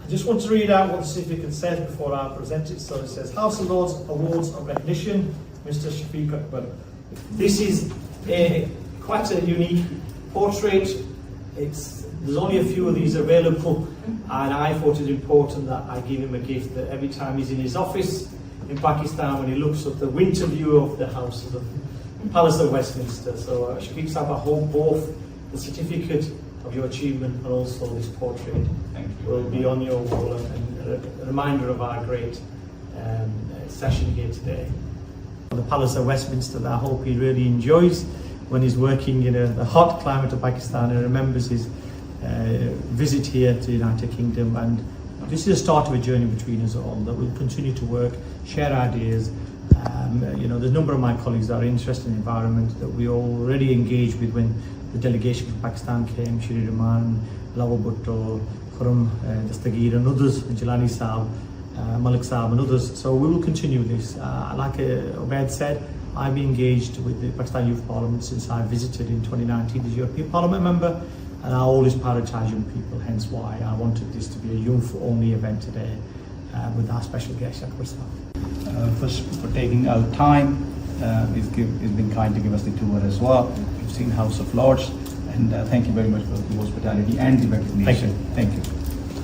I just want to read out what the certificate says before I present it. So it says, House of Lords Awards of Recognition, Mr. Shafiq Akbar. This is quite a unique portrait. There's only a few of these available, and I thought it important that I give him a gift that every time he's in his office in Pakistan, when he looks at the winter view of the House of the Palace of Westminster. So Shafiq Sahib, I hope both the certificate of your achievement and also this portrait will be on your wall and a reminder of our great session here today. The Palace of Westminster that I hope he really enjoys when he's working in the hot climate of Pakistan and remembers his visit here to the United Kingdom. And this is the start of a journey between us all that we'll continue to work, share ideas. There's a number of my colleagues that are interested in the environment that we already engaged with when the delegation from Pakistan came, Shri Rahman, Lawal Bhutto, Khurram Dastagir and others, Jalani Saab, Malik Saab and others. So we will continue this. Like Ubaid said, I've been engaged with the Pakistan Youth Parliament since I visited in 2019 as European Parliament member, and I always prioritise young people, hence why I wanted this to be a youth-only event today with our special guest, Akbar Sahib. First, for taking our time, he's been kind to give us the tour as well. We've seen House of Lords, and thank you very much for the hospitality and the recognition. Thank you. Thank you.